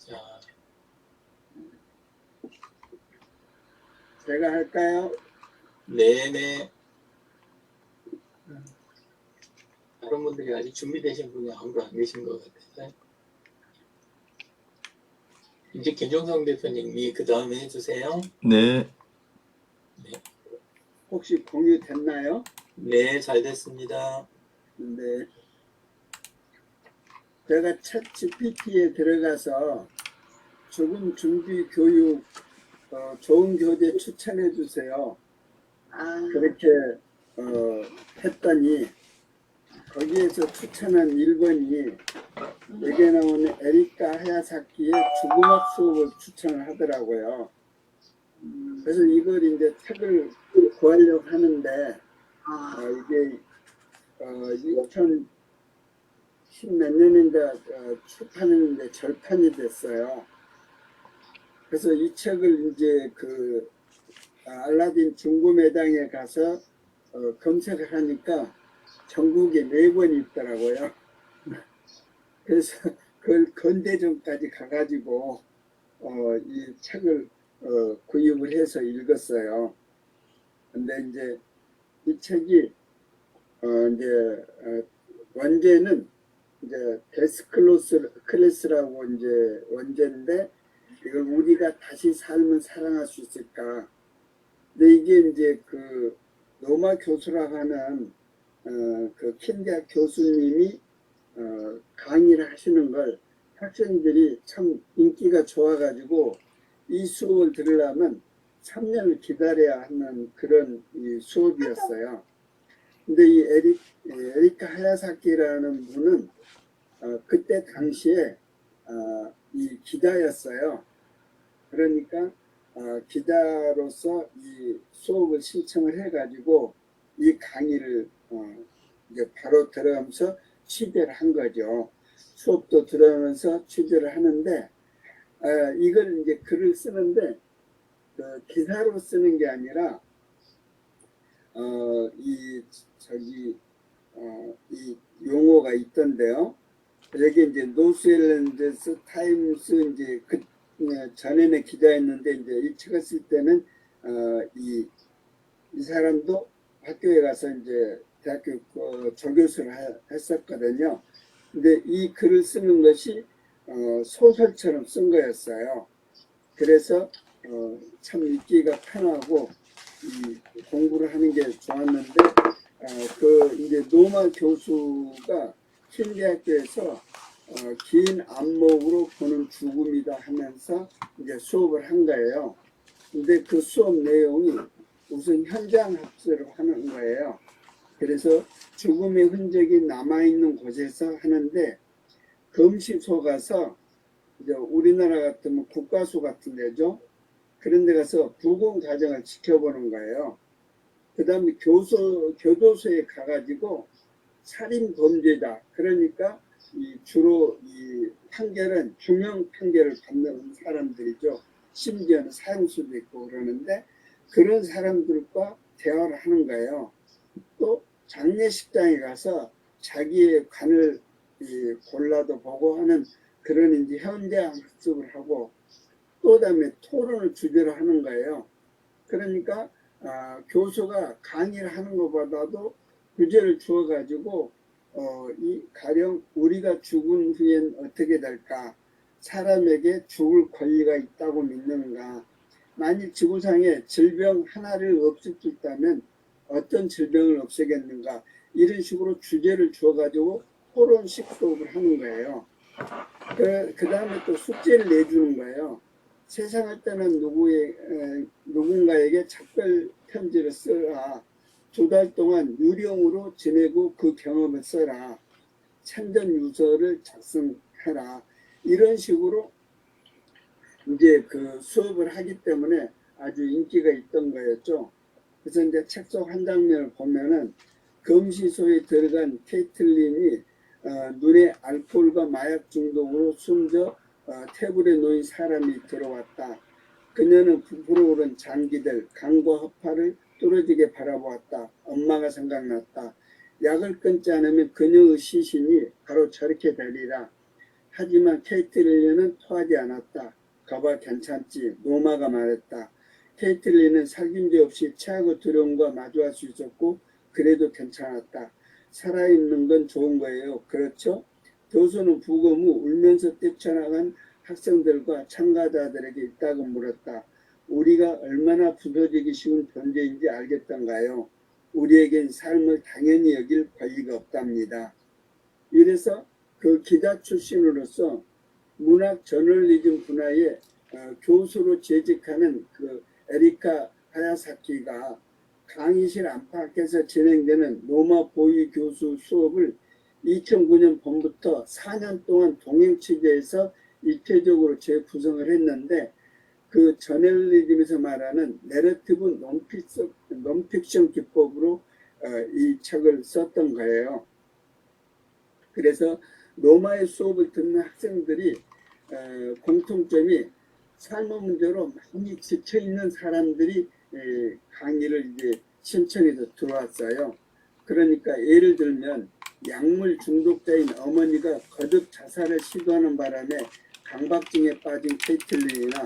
자, 제가 할까요? 네네. 다른 분들이 아직 준비되신 분이 아무도 안 계신 것 같아요. 이제 김종성 대표님이 그 다음에 해주세요. 네. 혹시 공유됐나요? 네, 잘 됐습니다. 네. 제가 챗 GPT에 들어가서 죽음 준비 교육 좋은 교재 추천해 주세요. 그렇게 했더니 거기에서 추천한 1번이 여기에 나오는 에리카 하야사키의 죽음학 수업을 추천을 하더라고요. 그래서 이걸 이제 책을 구하려고 하는데 이게 2010 몇 년인데 출판했는데 절판이 됐어요. 그래서 이 책을 이제 그 알라딘 중고매장에 가서 검색을 하니까 전국에 4권이 있더라고요. 그래서 그걸 건대점까지 가가지고 이 책을 구입을 해서 읽었어요. 근데 이제 이 책이 이제 원제는 이제 데스클래스라고 이제 원제인데 이걸 우리가 다시 삶을 사랑할 수 있을까? 근데 이게 이제 그 노마 교수라고 하는 그 킨대학 교수님이 강의를 하시는 걸 학생들이 참 인기가 좋아가지고 이 수업을 들으려면 3년을 기다려야 하는 그런 이 수업이었어요. 근데 이 에리카 하야사키라는 분은 그때 당시에 이 기자였어요. 그러니까 기자로서 이 수업을 신청을 해가지고 이 강의를 이제 바로 들어가면서 취재를 한 거죠. 수업도 들어가면서 취재를 하는데 이걸 이제 글을 쓰는데 기사로 쓰는 게 아니라 이 용어가 있던데요. 여기 이제 노스웰랜드스 타임스 이제 그 전에는 기자였는데 이제 이 책을 쓸 때는 이 사람도 학교에 가서 이제 대학교 조교수를 했었거든요. 근데 이 글을 쓰는 것이 소설처럼 쓴 거였어요. 그래서 참 읽기가 편하고 이 공부를 하는 게 좋았는데 그 이제 노마 교수가 킨대학교에서 긴 안목으로 보는 죽음이다 하면서 이제 수업을 한 거예요. 근데 그 수업 내용이 우선 현장 학습을 하는 거예요. 그래서 죽음의 흔적이 남아있는 곳에서 하는데 금시소 가서 이제 우리나라 같으면 국가수 같은 데죠. 그런 데 가서 부검 과정을 지켜보는 거예요. 그 다음에 교도소에 가가지고 살인 범죄자, 그러니까 주로 이 판결은 중형 판결을 받는 사람들이죠. 심지어는 사형수도 있고 그러는데 그런 사람들과 대화를 하는 거예요. 또 장례식장에 가서 자기의 관을 골라도 보고 하는 그런 이제 현장 학습을 하고 또 다음에 토론을 주제로 하는 거예요. 그러니까 교수가 강의를 하는 것보다도 주제를 주어가지고 이 가령 우리가 죽은 후엔 어떻게 될까? 사람에게 죽을 권리가 있다고 믿는가? 만일 지구상에 질병 하나를 없앨 수 있다면 어떤 질병을 없애겠는가? 이런 식으로 주제를 주어가지고 토론식 수업을 하는 거예요. 그 다음에 또 숙제를 내주는 거예요. 세상을 떠난 누군가에게 작별 편지를 써라. 2달 동안 유령으로 지내고 그 경험을 써라. 참전 유서를 작성해라. 이런 식으로 이제 그 수업을 하기 때문에 아주 인기가 있던 거였죠. 그래서 이제 책 속 한 장면을 보면은 금시소에 들어간 케이틀린이 눈에 알코올과 마약 중독으로 숨져 테이블에 놓인 사람이 들어왔다. 그녀는 부풀어 오른 장기들, 강과 허파를 뚫어지게 바라보았다. 엄마가 생각났다. 약을 끊지 않으면 그녀의 시신이 바로 저렇게 되리라. 하지만 케이틀린은 토하지 않았다. 거봐 괜찮지. 노마가 말했다. 케이틀린은 살균제 없이 체하고 두려움과 마주할 수 있었고 그래도 괜찮았다. 살아있는 건 좋은 거예요. 그렇죠? 교수는 부검 후 울면서 뛰쳐나간 학생들과 참가자들에게 있다고 물었다. 우리가 얼마나 부서지기 쉬운 존재인지 알겠던가요? 우리에겐 삶을 당연히 여길 권리가 없답니다. 이래서 그 기자 출신으로서 문학 저널리즘 분야에 교수로 재직하는 그 에리카 하야사키가 강의실 안팎에서 진행되는 노마 보이 교수 수업을 2009년 봄부터 4년 동안 동행 취재해서 입체적으로 재구성을 했는데 그 저널리즘에서 말하는 내러티브 논픽션 기법으로 이 책을 썼던 거예요. 그래서 노마의 수업을 듣는 학생들이 공통점이 삶의 문제로 많이 지쳐있는 사람들이 강의를 이제 신청해서 들어왔어요. 그러니까 예를 들면 약물 중독자인 어머니가 거듭 자살을 시도하는 바람에 강박증에 빠진 케이틀린이나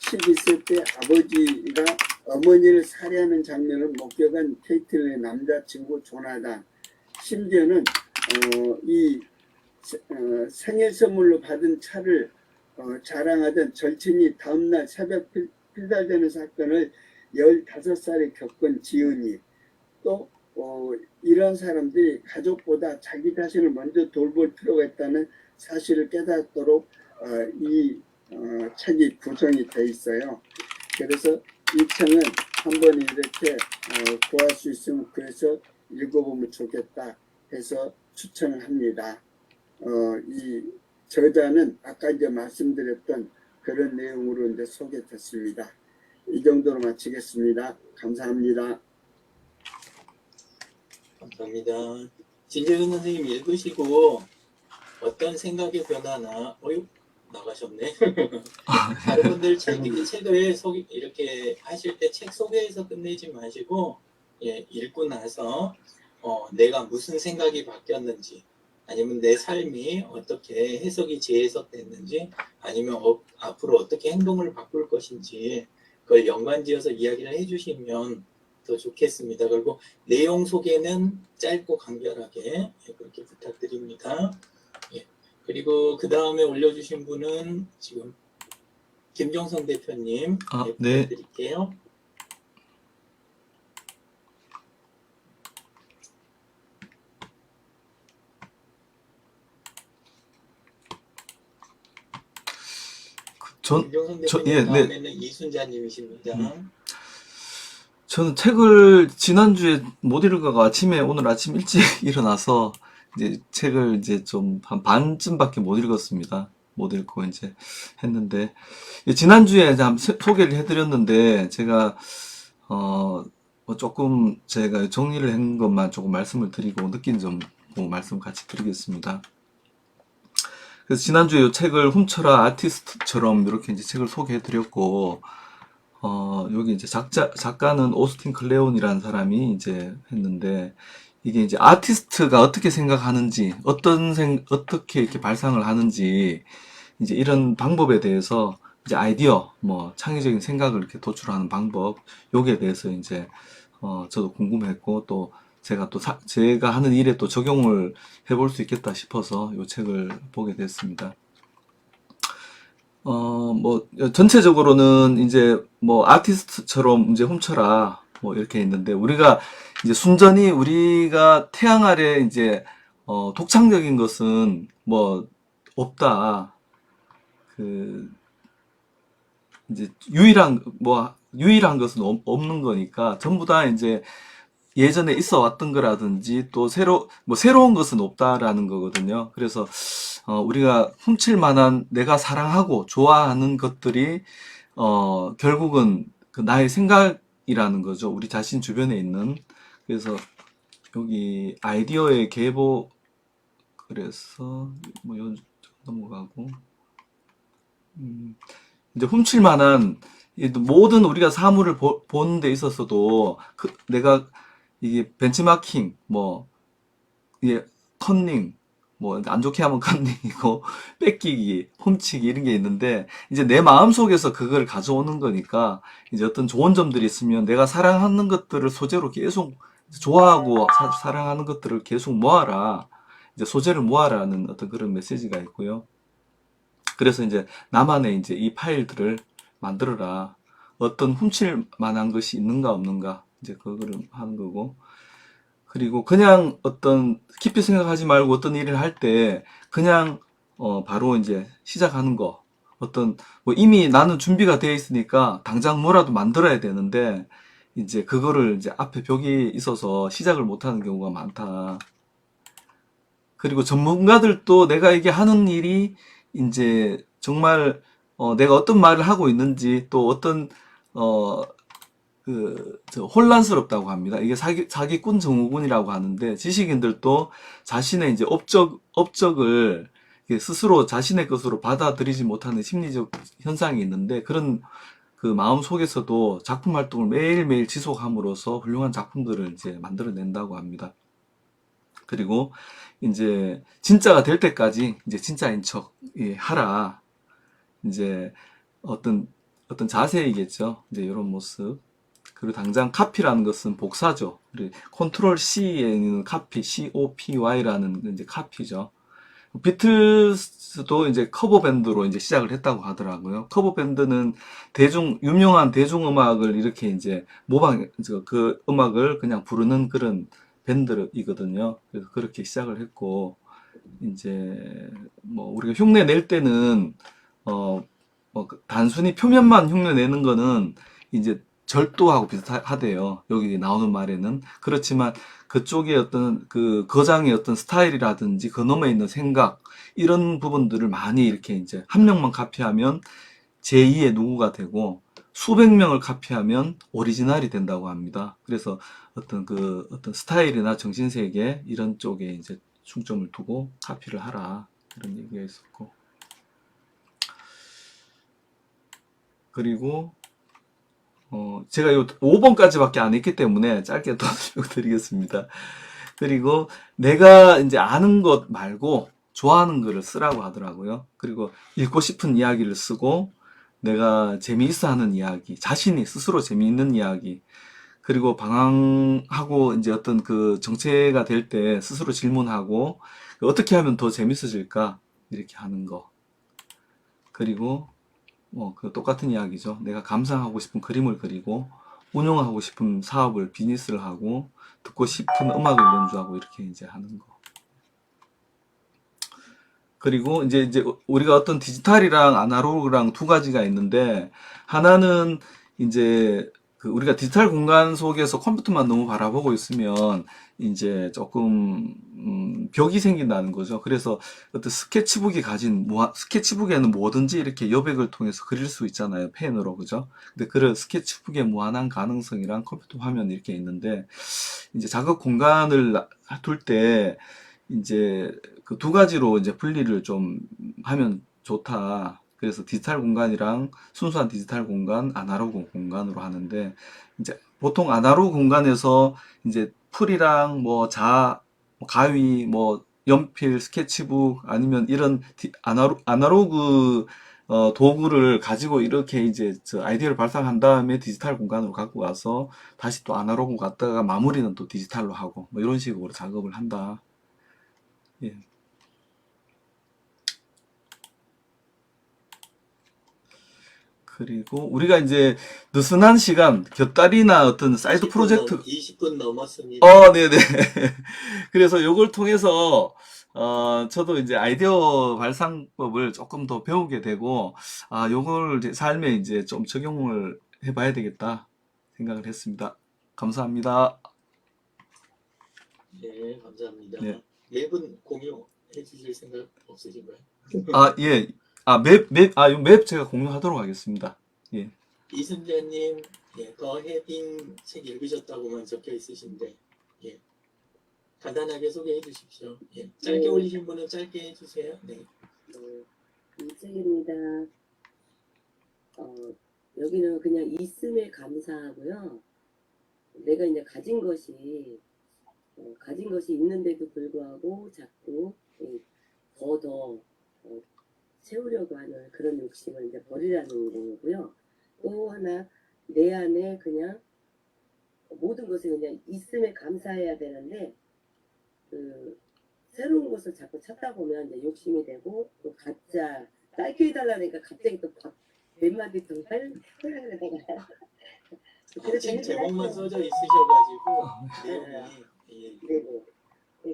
12세 때 아버지가 어머니를 살해하는 장면을 목격한 케이틀린의 남자친구 조나단, 심지어는 이 생일 선물로 받은 차를 자랑하던 절친이 다음날 새벽 필살되는 사건을 15살에 겪은 지은이, 또 이런 사람들이 가족보다 자기 자신을 먼저 돌볼 필요가 있다는 사실을 깨닫도록 이 책이 구성이 돼 있어요. 그래서 이 책은 한번 이렇게 구할 수 있으면 그래서 읽어보면 좋겠다 해서 추천을 합니다. 이 저자는 아까 이제 말씀드렸던 그런 내용으로 이제 소개됐습니다. 이 정도로 마치겠습니다. 감사합니다. 감사합니다. 진재근 선생님 읽으시고 어떤 생각의 변화나 나가셨네. 다른 분들 책을 이렇게 하실 때 책 소개해서 끝내지 마시고 읽고 나서 내가 무슨 생각이 바뀌었는지, 아니면 내 삶이 어떻게 해석이 재해석됐는지, 아니면 앞으로 어떻게 행동을 바꿀 것인지 그걸 연관지어서 이야기를 해주시면 더 좋겠습니다. 그리고 내용 소개는 짧고 간결하게 그렇게 부탁드립니다. 그리고 그 다음에 올려주신 분은 지금 김정성 대표님 네. 부탁드릴게요. 김정성 대표님 다음에는 이순자님이십니다. 저는 책을 지난주에 못 읽어가 오늘 아침 일찍 일어나서 이제 책을 이제 좀 한 반쯤밖에 못 읽었습니다. 못 읽고 이제 했는데, 지난주에 소개를 해드렸는데, 제가, 조금 제가 정리를 한 것만 조금 말씀을 드리고 느낀 점 말씀 같이 드리겠습니다. 그래서 지난주에 이 책을 훔쳐라 아티스트처럼 이렇게 이제 책을 소개해드렸고, 여기 이제 작가는 오스틴 클레온이라는 사람이 이제 했는데, 이게 이제 아티스트가 어떻게 생각하는지, 어떻게 이렇게 발상을 하는지, 이제 이런 방법에 대해서 이제 아이디어, 창의적인 생각을 이렇게 도출하는 방법, 요기에 대해서 이제, 저도 궁금했고, 또 제가 하는 일에 또 적용을 해볼 수 있겠다 싶어서 요 책을 보게 됐습니다. 전체적으로는 이제 아티스트처럼 이제 훔쳐라 이렇게 있는데, 우리가 이제 순전히 우리가 태양 아래 이제 독창적인 것은 없다. 이제 유일한 것은 없는 거니까 전부 다 이제 예전에 있어 왔던 거라든지 또 새로운 것은 없다라는 거거든요. 그래서 우리가 훔칠 만한 내가 사랑하고 좋아하는 것들이 결국은 그 나의 생각이라는 거죠. 우리 자신 주변에 있는. 그래서 여기 아이디어의 계보, 그래서 넘어가고 이제 훔칠 만한 모든 우리가 사물을 보는 데 있어서도 내가 이게 벤치마킹, 터닝, 뭐 안 좋게 하면 컨닝이고 뺏기기, 훔치기 이런 게 있는데 이제 내 마음속에서 그걸 가져오는 거니까 이제 어떤 좋은 점들이 있으면 내가 사랑하는 것들을 소재로 계속 좋아하고 사랑하는 것들을 계속 모아라. 이제 소재를 모아라는 어떤 그런 메시지가 있고요. 그래서 이제 나만의 이제 이 파일들을 만들어라. 어떤 훔칠 만한 것이 있는가 없는가 이제 그거를 하는 거고. 그리고 그냥 어떤 깊이 생각하지 말고 어떤 일을 할 때 그냥 바로 이제 시작하는 거. 어떤 뭐 이미 나는 준비가 되어 있으니까 당장 뭐라도 만들어야 되는데 이제 그거를 이제 앞에 벽이 있어서 시작을 못 하는 경우가 많다. 그리고 전문가들도 내가 이게 하는 일이 이제 정말 내가 어떤 말을 하고 있는지 또 어떤 어, 혼란스럽다고 합니다. 이게 사기꾼 증후군이라고 하는데, 지식인들도 자신의 이제 업적을 스스로 자신의 것으로 받아들이지 못하는 심리적 현상이 있는데, 그런 그 마음 속에서도 작품 활동을 매일매일 지속함으로써 훌륭한 작품들을 이제 만들어낸다고 합니다. 그리고 이제 진짜가 될 때까지 이제 진짜인 척 하라. 이제 어떤 자세이겠죠. 이제 이런 모습. 그리고 당장 카피라는 것은 복사죠. 컨트롤 C에 있는 카피, COPY라는 이제 카피죠. 비틀스도 이제 커버 밴드로 이제 시작을 했다고 하더라고요. 커버 밴드는 유명한 대중음악을 이렇게 이제 그 음악을 그냥 부르는 그런 밴드이거든요. 그래서 그렇게 시작을 했고, 이제, 뭐, 우리가 흉내 낼 때는, 단순히 표면만 흉내 내는 거는 이제 절도하고 비슷하대요. 여기 나오는 말에는. 그렇지만 그쪽에 어떤 그 거장의 어떤 스타일이라든지 그놈에 있는 생각, 이런 부분들을 많이 이렇게 이제 한 명만 카피하면 제2의 누구가 되고 수백 명을 카피하면 오리지널이 된다고 합니다. 그래서 어떤 스타일이나 정신세계 이런 쪽에 이제 중점을 두고 카피를 하라. 이런 얘기가 있었고. 그리고 제가 요 5번까지밖에 안 했기 때문에 짧게 더 설명드리겠습니다. 그리고 내가 이제 아는 것 말고 좋아하는 거를 쓰라고 하더라고요. 그리고 읽고 싶은 이야기를 쓰고 내가 재미있어 하는 이야기, 자신이 스스로 재미있는 이야기, 그리고 방황하고 이제 어떤 그 정체가 될 때 스스로 질문하고 어떻게 하면 더 재밌어질까? 이렇게 하는 거. 그리고 그 똑같은 이야기죠. 내가 감상하고 싶은 그림을 그리고 운영하고 싶은 사업을 비즈니스를 하고 듣고 싶은 음악을 연주하고 이렇게 이제 하는 거. 그리고 이제 우리가 어떤 디지털이랑 아날로그랑 두 가지가 있는데 하나는 이제 그 우리가 디지털 공간 속에서 컴퓨터만 너무 바라보고 있으면 이제 조금 벽이 생긴다는 거죠. 그래서 어떤 스케치북이 가진 스케치북에는 뭐든지 이렇게 여백을 통해서 그릴 수 있잖아요. 펜으로 그죠? 근데 그런 스케치북의 무한한 가능성이랑 컴퓨터 화면 이렇게 있는데 이제 작업 공간을 둘 때 이제 그 두 가지로 이제 분리를 좀 하면 좋다. 그래서 디지털 공간이랑 순수한 디지털 공간, 아날로그 공간으로 하는데, 이제 보통 아날로그 공간에서 이제 풀이랑 뭐 가위, 뭐 연필, 스케치북 아니면 이런 아날로그 도구를 가지고 이렇게 이제 저 아이디어를 발상한 다음에 디지털 공간으로 갖고 와서 다시 또 아날로그 갔다가 마무리는 또 디지털로 하고 뭐 이런 식으로 작업을 한다. 예. 그리고 우리가 이제 느슨한 시간, 곁다리나 어떤 사이드 프로젝트, 20분 넘었습니다. 네네. 그래서 요걸 통해서, 저도 이제 아이디어 발상법을 조금 더 배우게 되고, 요걸 제 삶에 이제 좀 적용을 해봐야 되겠다 생각을 했습니다. 감사합니다. 네, 감사합니다. 네. 네 분 공유해 주실 생각 없으신가요? 예. 요 맵 제가 공유하도록 하겠습니다. 예. 이순재님, 더 해빙 책 읽으셨다고만 적혀 있으신데, 예, 간단하게 소개해 주십시오. 예, 짧게 네. 올리신 분은 짧게 해주세요. 네. 이승입니다. 여기는 그냥 있음에 감사하고요. 내가 이제 가진 것이 가진 것이 있는데도 불구하고 자꾸 더 채우려고 하는 그런 욕심을 이제 버리라는 거고요. 또 하나 내 안에 그냥 모든 것을 그냥 있음에 감사해야 되는데 그 새로운 것을 자꾸 찾다 보면 이제 욕심이 되고 또 가짜 짧게 해달라니까 갑자기 또 몇 마디 더 하려고 내가 책 제목만 써져 있으셔가지고 내용이 그리고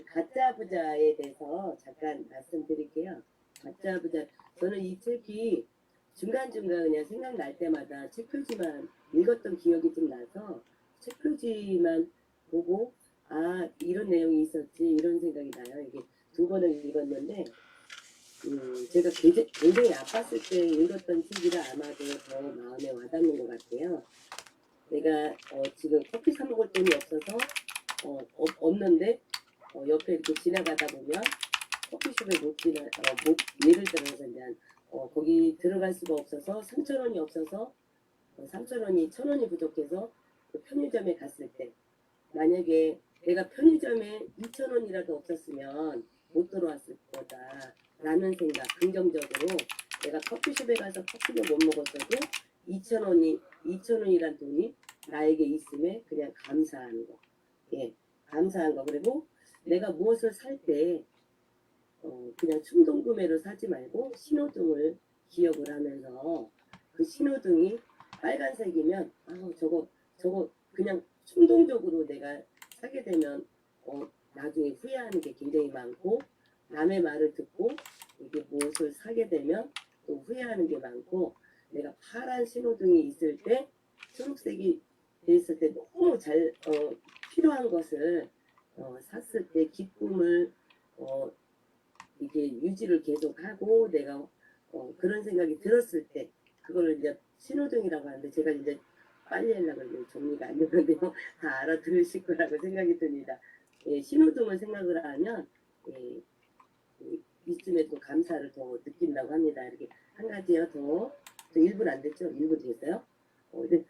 가짜 부자에 대해서 잠깐 말씀드릴게요. 가짜 부자 저는 이 책이 중간중간 그냥 생각날 때마다 책 표지만 읽었던 기억이 좀 나서 책 표지만 보고 아 이런 내용이 있었지 이런 생각이 나요. 이게 2번을 읽었는데 제가 굉장히 아팠을 때 읽었던 책이라 아마도 더 마음에 와닿는 것 같아요. 내가 지금 커피 사 먹을 돈이 없어서 없는데 옆에 이렇게 지나가다 보면 커피숍에 예를 들어서 이제 거기 들어갈 수가 없어서 3,000원이 없어서 3,000원이 1,000원이 부족해서 그 편의점에 갔을 때 만약에 내가 편의점에 2,000원이라도 없었으면 못 들어왔을 거다라는 생각 긍정적으로 내가 커피숍에 가서 커피를 못 먹었어도 2,000원이란 돈이 나에게 있음에 그냥 감사하는 거. 예, 감사한 거. 그리고 내가 무엇을 살 때 그냥 충동 구매로 사지 말고 신호등을 기억을 하면서 그 신호등이 빨간색이면 저거 그냥 충동적으로 내가 사게 되면 나중에 후회하는 게 굉장히 많고 남의 말을 듣고 이게 무엇을 사게 되면 또 후회하는 게 많고 내가 파란 신호등이 있을 때 초록색이 돼 있을 때 너무 잘 필요한 것을 샀을 때 기쁨을 이게 유지를 계속하고 내가 그런 생각이 들었을 때 그걸 이제 신호등이라고 하는데 제가 이제 빨리 하려고 그러면 정리가 안 되는데요. 다 알아들으실 거라고 생각이 듭니다. 예, 신호등을 생각을 하면 이쯤에 또 감사를 더 느낀다고 합니다. 이렇게 한 가지요 더. 저 1분 안 됐죠? 1분 됐어요? 근데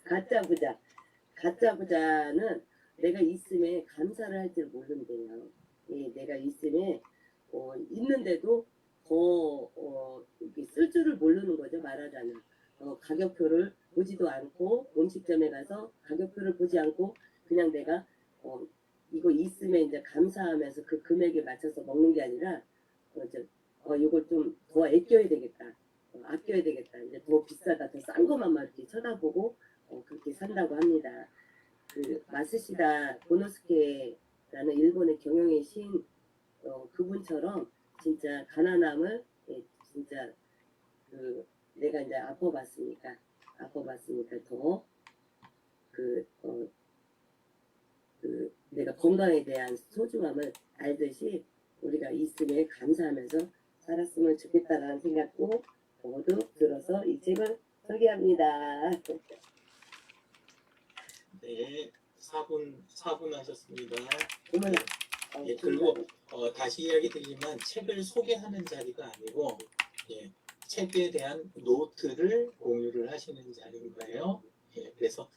가짜 부자. 가짜 부자는 내가 있음에 감사를 할 줄 모른대요. 예, 내가 있음에 있는데도 더 이렇게 쓸 줄을 모르는 거죠. 말하자면 가격표를 보지도 않고 음식점에 가서 가격표를 보지 않고 그냥 내가 이거 있음에 이제 감사하면서 그 금액에 맞춰서 먹는 게 아니라 이걸 좀 더 아껴야 되겠다. 아껴야 되겠다. 이제 더 비싸다, 더 싼 것만 막 이렇게 쳐다보고 그렇게 산다고 합니다. 그 마스시다 고노스케라는 일본의 경영의 신 그분처럼 진짜 가난함을 진짜 내가 이제 아파봤으니까 더 내가 건강에 대한 소중함을 알듯이 우리가 있음에 감사하면서 살았으면 좋겠다라는 생각도 모두 들어서 이 책을 소개합니다. 네, 4분 하셨습니다. 어머나. 예, 그리고 다시 이야기 드리지만 책을 소개하는 자리가 아니고 책에 대한 노트를 공유를 하시는 자리인 거예요. 예, 그래서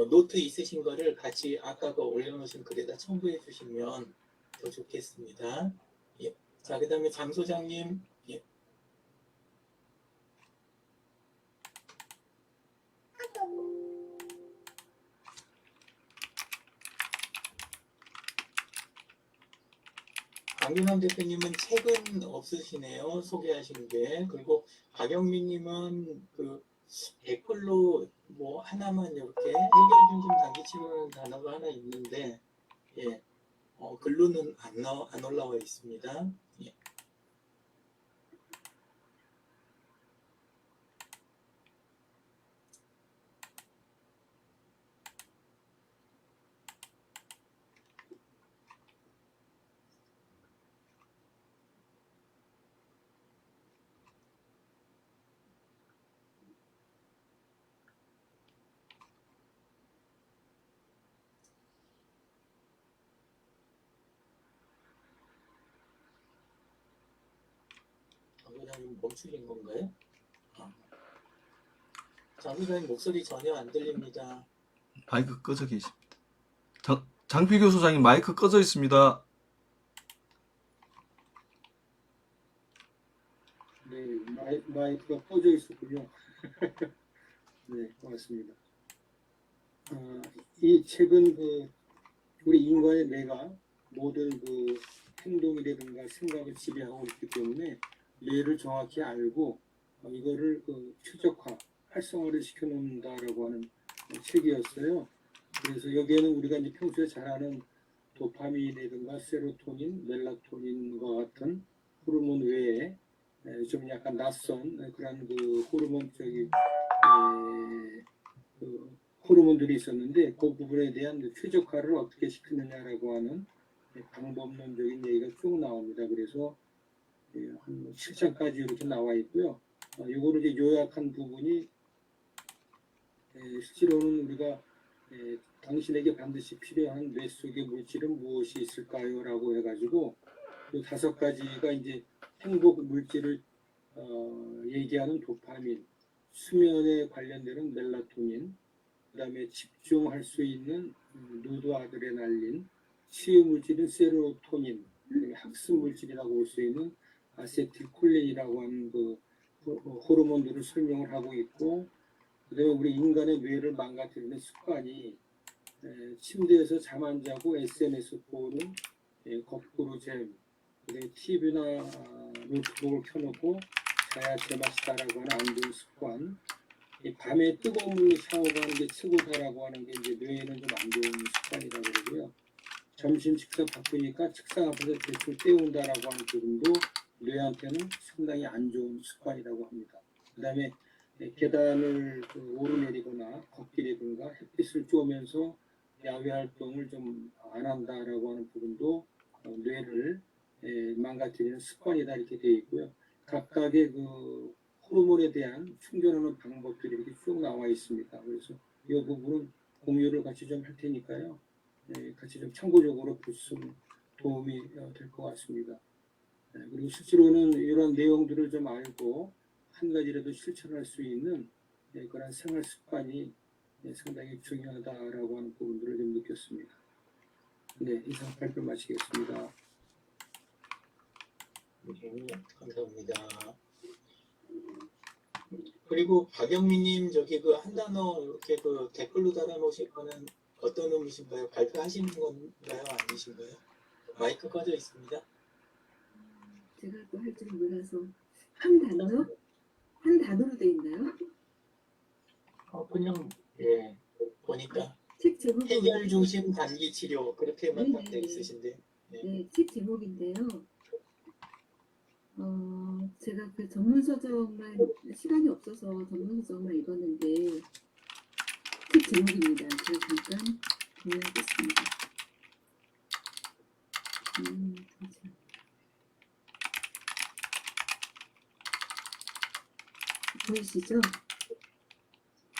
노트 있으신 거를 같이 아까 그 올려놓으신 글에다 첨부해 주시면 더 좋겠습니다. 예. 자, 그 다음에 장 소장님. 예. 강윤환 대표님은 책은 없으시네요. 소개하신 게. 그리고 박영민님은 그 댓글로 뭐 하나만 이렇게 해결 좀 당기치는 단어가 하나 있는데, 예, 글로는 안 올라와 있습니다. 예. 장소장님 멈추신 건가요? 장소장님 목소리 전혀 안 들립니다. 마이크 꺼져 계십니다. 장필교 소장님 마이크 꺼져 있습니다. 네, 마이크가 꺼져 있었군요. 네, 고맙습니다. 이 책은 우리 인간의 뇌가 모든 행동이라든가 생각을 지배하고 있기 때문에 뇌를 정확히 알고 이거를 최적화, 활성화를 시켜놓는다라고 하는 책이었어요. 그래서 여기에는 우리가 이제 평소에 잘 아는 도파민이라든가 세로토닌, 멜라토닌과 같은 호르몬 외에 좀 약간 낯선 그런 호르몬적인 호르몬들이 있었는데 그 부분에 대한 최적화를 어떻게 시키느냐라고 하는 방법론적인 얘기가 쭉 나옵니다. 그래서 한 7장까지 이렇게 나와 있고요. 이거를 이제 요약한 부분이 실제로는 우리가 당신에게 반드시 필요한 뇌 속의 물질은 무엇이 있을까요? 라고 해가지고 그 5가지가 이제 행복 물질을 얘기하는 도파민, 수면에 관련되는 멜라토닌, 그 다음에 집중할 수 있는 노드아드레날린, 치유 물질은 세로토닌, 학습 물질이라고 볼 수 있는 아세틸콜린이라고 하는 호르몬들을 설명을 하고 있고, 그다음에 우리 인간의 뇌를 망가뜨리는 습관이 침대에서 잠 안 자고 SNS 보는 거꾸로 잼, 그다음에 TV나 노트북을 켜놓고 자야 제맛이다라고 하는 안 좋은 습관, 밤에 뜨거운 물로 샤워하는 게 최고다라고 하는 게 이제 뇌에는 좀 안 좋은 습관이라고 그러고요. 점심 식사 바쁘니까 책상 앞에서 대충 때운다라고 하는 부분도 뇌한테는 상당히 안 좋은 습관이라고 합니다. 그다음에 계단을 오르내리거나 걷기라든가 햇빛을 쬐면서 야외 활동을 좀 안 한다라고 하는 부분도 뇌를 망가뜨리는 습관이다 이렇게 되어 있고요. 각각의 호르몬에 대한 충전하는 방법들이 이렇게 쭉 나와 있습니다. 그래서 이 부분은 공유를 같이 좀 할 테니까요. 같이 좀 참고적으로 보시면 도움이 될 것 같습니다. 그리고 실제로는 이런 내용들을 좀 알고 한 가지라도 실천할 수 있는 그런 생활 습관이 상당히 중요하다라고 하는 부분들을 좀 느꼈습니다. 네, 이상 발표 마치겠습니다. 네, 감사합니다. 그리고 박영민님 저기 한 단어 이렇게 댓글로 달아놓으실 거는 어떤 의미신가요? 발표하시는 건가요? 아니신가요? 마이크 꺼져 있습니다. 제가 또 할 줄 몰라서 한 단어요? 한 단어로 돼 있나요? 그냥 보니까 책 제목은 해결 중심 단기 치료 그렇게만 딱 돼 네네. 있으신데. 네, 책 제목인데요. 제가 그 전문 서적만 시간이 없어서 전문 서적만 읽었는데 책 제목입니다. 제가 잠깐 공유하겠습니다. 잠시만요. 보이시죠?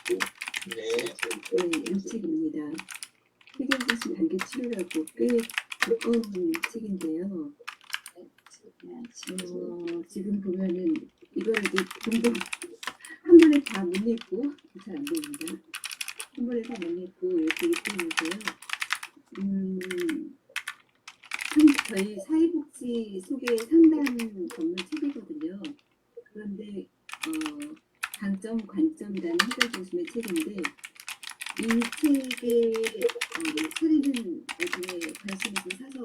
네. 네, 이 책입니다. 해결되신 단계 치료라고 꽤 두꺼운 책인데요. 지금 보면은 이걸 이제 좀더 한 번에 다 못 읽고 잘 안 됩니다. 한 번에 다 못 읽고 이렇게 읽는데요. 저희 사회복지 소개 상담 전문 책이거든요. 그런데 장점, 관점이라는 해결 중심의 책인데 이 책의 소리는 나중에 관심 있으면 사서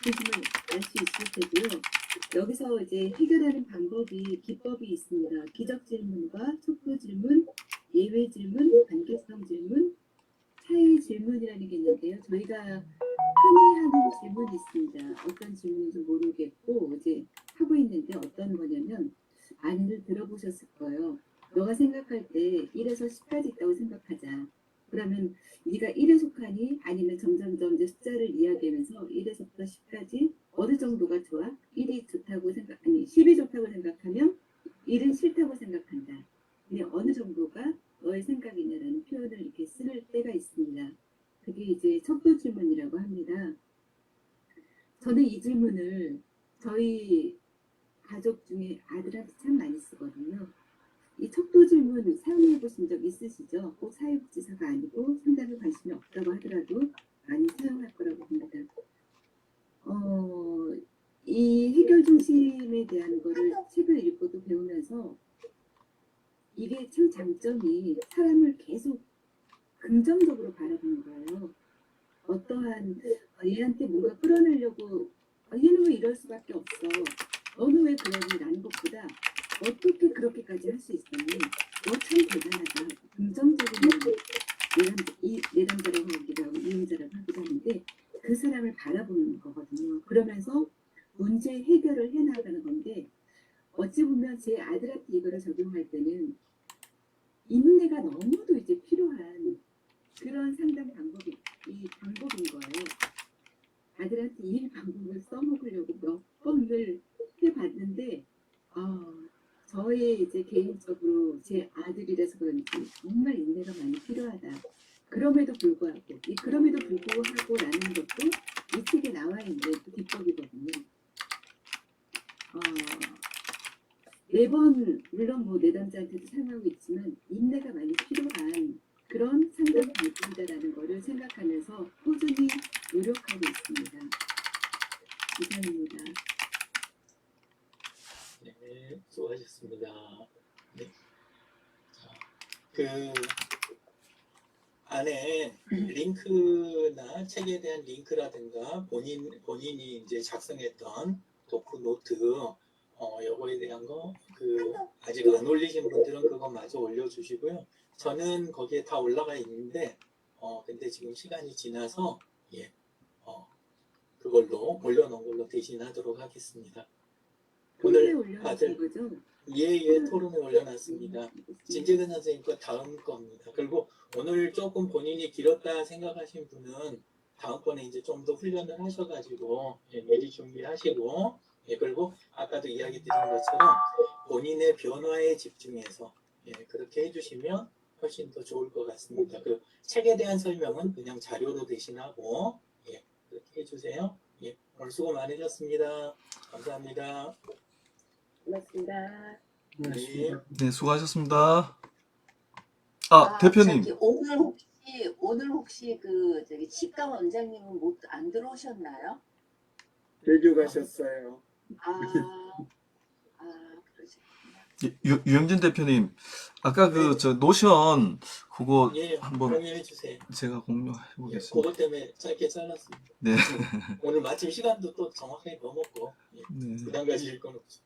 보시면 알 수 있을 테고요. 여기서 이제 해결하는 방법이 기법이 있습니다. 기적 질문과 촉구 질문, 예외 질문, 관계성 질문, 차이 질문이라는 게 있는데요. 저희가 흔히 하는 질문이 있습니다. 어떤 질문인지 모르겠고 이제 하고 있는데 어떤 거냐면 많이들 들어보셨을 거예요. 너가 생각할 때 1에서 10까지 있다고 생각하자. 그러면 네가 1에 속하니 아니면 점점점 이제 숫자를 이야기하면서 1에서부터 10까지 어느 정도가 좋아? 1이 좋다고 아니 10이 좋다고 생각하면 1은 싫다고 생각한다. 근데 어느 정도가 너의 생각이냐라는 표현을 이렇게 쓸 때가 있습니다. 그게 이제 척도 질문이라고 합니다. 저는 이 질문을 저희 가족 중에 아들한테 참 많이 쓰거든요. 이 척도 질문 사용해 보신 적 있으시죠? 꼭 사회복지사가 아니고 상담에 관심이 없다고 하더라도 많이 사용할 거라고 경심에 대한 거를 책을 읽고 또 배우면서 이게 참 장점이 사람을 계속 긍정적으로 바라보는 거예요. 어떠한 얘한테 뭔가 끌어내려고 얘는 왜 이럴 수밖에 없어. 너는 왜 그러니? 라는 것보다 어떻게 그렇게까지 할 수 있었니? 너 참 대단하다. 긍정적으로 내담자라고 하기도 하고 이음자라고 하기도 하는데 그 사람을 바라보는 거거든요. 그러면서 문제 해결을 해나가는 건데 어찌 보면 제 아들한테 이거를 적용할 때는 인내가 너무도 이제 필요한 그런 상담 방법인 거예요. 아들한테 이 방법을 써먹으려고 몇 번을 해봤는데 저의 이제 개인적으로 제 아들이라서 그런지 정말 인내가 많이 필요하다. 그럼에도 불구하고라는 것도 이 책에 나와 있는 그 기법이거든요. 매번 물론 뭐 내담자한테도 사용하고 있지만 인내가 많이 필요한 그런 상담 방법이다라는 거를 생각하면서 꾸준히 노력하고 있습니다. 이상입니다. 네, 수고하셨습니다. 네. 자, 그 안에 링크나 책에 대한 링크라든가 본인이 이제 작성했던 도크 노트 요거에 대한 거 아직 안 올리신 분들은 그거 마저 올려주시고요. 저는 거기에 다 올라가 있는데 근데 지금 시간이 지나서 그걸로 올려놓은 걸로 대신하도록 하겠습니다. 토론에 오늘 올려놓은 거죠? 예, 토론에 올려놨습니다. 진재근 선생님 거 다음 겁니다. 그리고 오늘 조금 본인이 길었다 생각하신 분은 다음번에 이제 좀 더 훈련을 하셔가지고 미리 준비하시고 그리고 아까도 이야기 드린 것처럼 본인의 변화에 집중해서 그렇게 해주시면 훨씬 더 좋을 것 같습니다. 그 책에 대한 설명은 그냥 자료로 대신하고 그렇게 해주세요. 오늘 수고 많으셨습니다. 감사합니다. 고맙습니다. 네, 수고하셨습니다. 대표님. 저기 오늘 혹시 그 저기 치과 원장님은 안 들어오셨나요? 제주 가셨어요. 그러시구나. 유영진 대표님, 아까 저 노션 그거 한번 공유해 주세요. 제가 공유해 보겠습니다. 그것 때문에 짧게 잘랐습니다. 네. 오늘 마침 시간도 또 정확하게 넘었고 네. 부담 가질 건 없죠.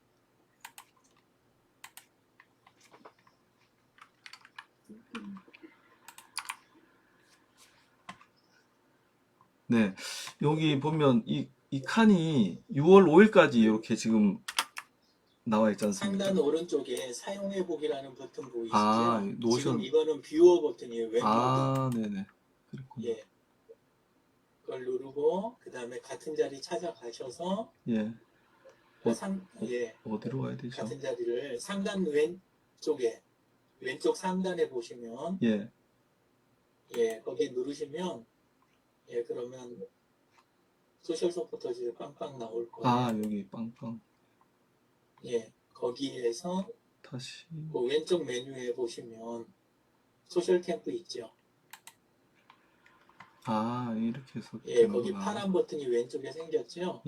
네. 여기 보면 이 칸이 6월 5일까지 이렇게 지금 나와 있지 않습니까? 상단 오른쪽에 사용해보기라는 버튼 보이시죠? 노션. 지금 이거는 뷰어 버튼이에요. 왼쪽은. 네네. 그렇군요. 그걸 누르고 그 다음에 같은 자리 찾아가셔서 어디로 가야 되죠? 같은 자리를 상단 왼쪽 상단에 보시면 거기 누르시면 그러면 소셜 서포터즈 빵빵 나올 거예요. 여기 빵빵. 거기에서 다시 그 왼쪽 메뉴에 보시면 소셜 캠프 있죠. 이렇게 해서 거기 파란 버튼이 왼쪽에 생겼죠.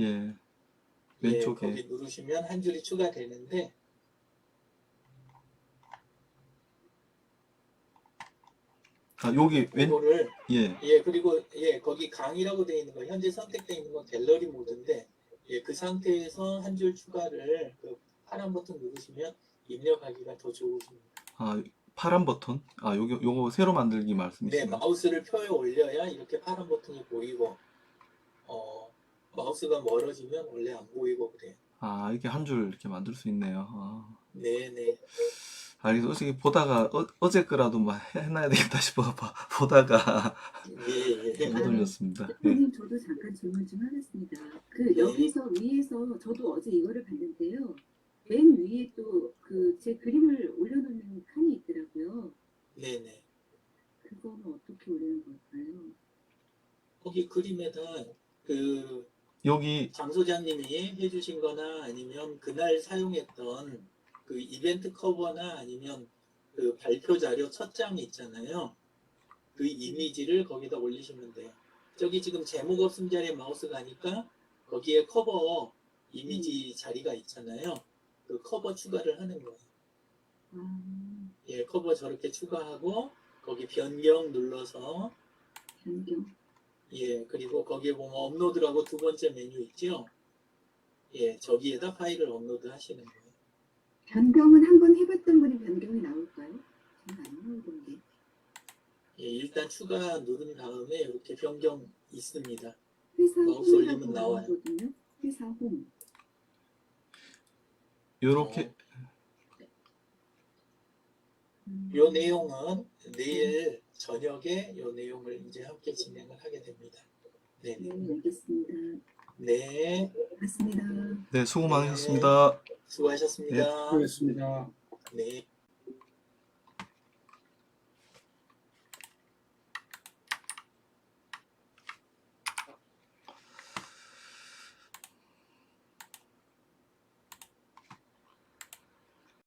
왼쪽에 거기 누르시면 한 줄이 추가되는데 여기 이거를 그리고 거기 강의라고 되어 있는 거 현재 선택되어 있는 건 갤러리 모드인데 그 상태에서 한 줄 추가를 그 파란 버튼 누르시면 입력하기가 더 좋으십니다. 파란 버튼? 요거 새로 만들기 말씀이시죠? 마우스를 표에 올려야 이렇게 파란 버튼이 보이고 마우스가 멀어지면 원래 안 보이고 그래요. 이렇게 한 줄 이렇게 만들 수 있네요. 네네. 알겠어. 솔직히 보다가 어제 거라도 막 해놔야 되겠다 싶어 보다가 못 올렸습니다. 대표님 저도 잠깐 질문 좀 하겠습니다. 여기서 위에서 저도 어제 이거를 봤는데요. 맨 위에 또 제 그림을 올려놓는 칸이 있더라고요. 네네. 그거는 어떻게 올리는 걸까요? 거기 그림에다 여기 장 소장님이 해주신 거나 아니면 그날 사용했던 그 이벤트 커버나 아니면 그 발표 자료 첫 장 있잖아요. 그 이미지를 거기다 올리시면 돼요. 저기 지금 제목 없음 자리에 마우스 가니까 거기에 커버 이미지 자리가 있잖아요. 그 커버 추가를 하는 거예요. 아, 예, 커버 저렇게 추가하고 거기 변경 눌러서 변경. 예, 그리고 거기에 보면 업로드라고 두 번째 메뉴 있죠? 예, 저기에다 파일을 업로드 하시는 거예요. 변경은 한번 해봤던 분이 변경이 나올까요? 저는 안 나오던데. 예, 일단 추가 누른 다음에 이렇게 변경 있습니다. 회사 마우스 올리면 홈이라고 나와요. 나오거든요. 회사 홈. 요렇게 요 내용은 내일 저녁에 요 내용을 이제 함께 진행을 하게 됩니다. 네, 네, 알겠습니다. 네, 맞습니다. 네, 수고 많으셨습니다. 수고하셨습니다. 그렇습니다. 네.